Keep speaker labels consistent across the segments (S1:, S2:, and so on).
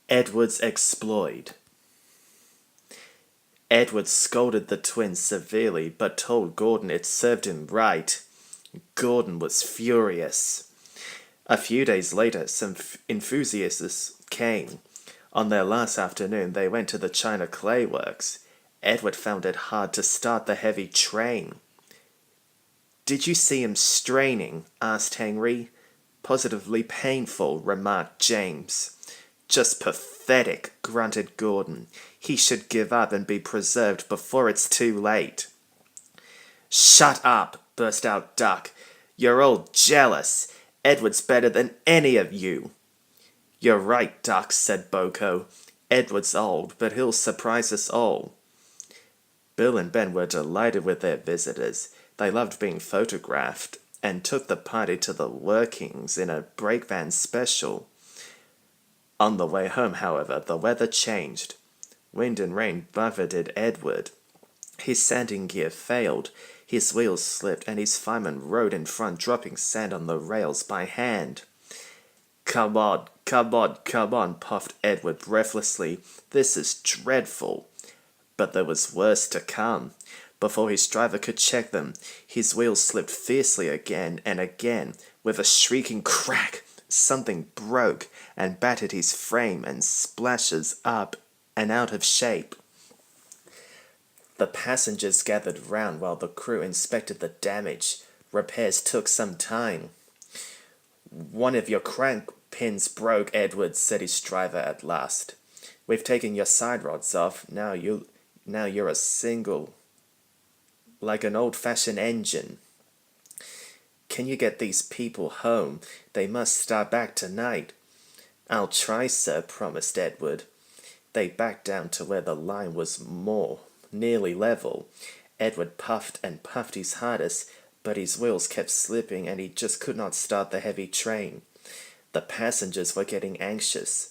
S1: Edward's exploit. Edward scolded the twins severely, but told Gordon it served him right. Gordon was furious. A few days later, some enthusiasts came. On their last afternoon, they went to the China Clay Works. Edward found it hard to start the heavy train. "Did you see him straining?" asked Henry. "Positively painful," remarked James. "Just pathetic," grunted Gordon. "He should give up and be preserved before it's too late." "Shut up," burst out Duck. "You're all jealous. Edward's better than any of you." "You're right, Duck," said Boko. "Edward's old, but he'll surprise us all." Bill and Ben were delighted with their visitors. They loved being photographed and took the party to the workings in a brake van special. On the way home, however, the weather changed. Wind and rain buffeted Edward. His sanding gear failed, his wheels slipped, and his fireman rode in front, dropping sand on the rails by hand. Come on, puffed Edward breathlessly. "This is dreadful." But there was worse to come. Before his driver could check them, his wheels slipped fiercely again and again. With a shrieking crack, something broke and battered his frame and splashes up and out of shape. The passengers gathered round while the crew inspected the damage. Repairs took some time. "One of your crank pins broke, Edward," said his driver at last. "We've taken your side rods off. Now you're a single, like an old-fashioned engine." "Can you get these people home? They must start back tonight." "I'll try, sir," promised Edward. They backed down to where the line was nearly level. Edward puffed and puffed his hardest, but his wheels kept slipping and he just could not start the heavy train. The passengers were getting anxious.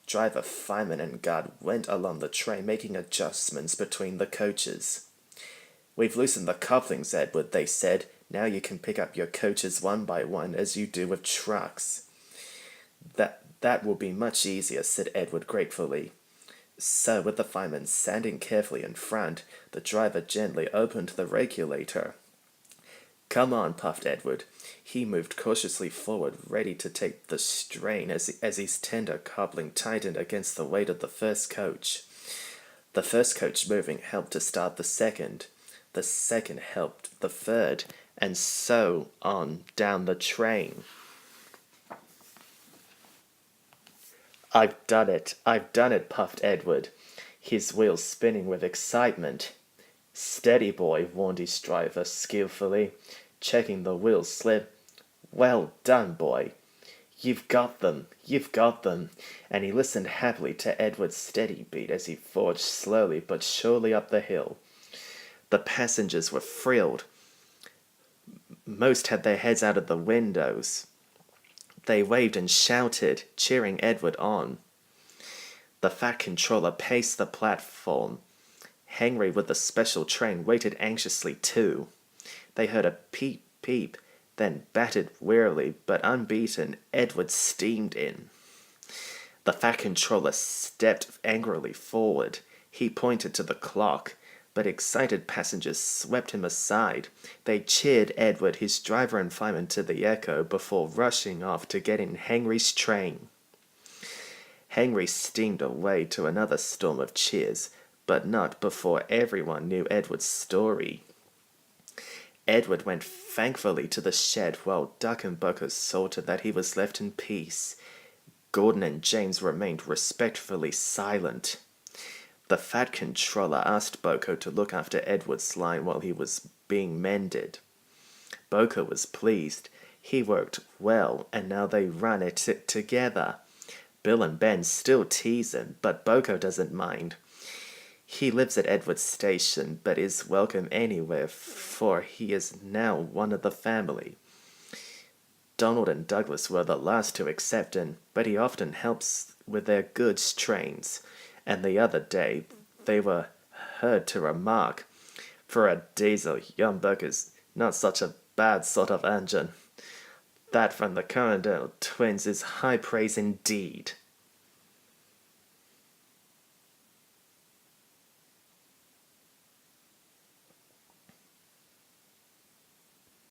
S1: Driver, fireman, and guard went along the train, making adjustments between the coaches. "We've loosened the couplings, Edward," they said. "Now you can pick up your coaches one by one, as you do with trucks." That will be much easier," said Edward gratefully. So, with the fireman standing carefully in front, the driver gently opened the regulator. "Come on," puffed Edward. He moved cautiously forward, ready to take the strain as his tender coupling tightened against the weight of the first coach. The first coach moving helped to start the second. The second helped the third, and so on down the train. I've done it, puffed Edward, his wheels spinning with excitement. "Steady, boy," warned his driver skillfully, checking the wheels slip. "Well done, boy. You've got them, and he listened happily to Edward's steady beat as he forged slowly but surely up the hill. The passengers were thrilled. Most had their heads out of the windows. They waved and shouted, cheering Edward on. The Fat Controller paced the platform. Henry, with the special train, waited anxiously too. They heard a peep, peep, then battered wearily, but unbeaten, Edward steamed in. The Fat Controller stepped angrily forward. He pointed to the clock, but excited passengers swept him aside. They cheered Edward, his driver and fireman to the echo before rushing off to get in Henry's train. Henry steamed away to another storm of cheers, but not before everyone knew Edward's story. Edward went thankfully to the shed while Duck and Boko saw to that he was left in peace. Gordon and James remained respectfully silent. The Fat Controller asked Boko to look after Edward's line while he was being mended. Boko was pleased. He worked well, and now they run it together. Bill and Ben still tease him, but Boko doesn't mind. He lives at Edward's station, but is welcome anywhere, for he is now one of the family. Donald and Douglas were the last to accept him, but he often helps with their goods trains, and the other day they were heard to remark, "For a diesel, young Buck is not such a bad sort of engine." That from the Corriedale twins is high praise indeed.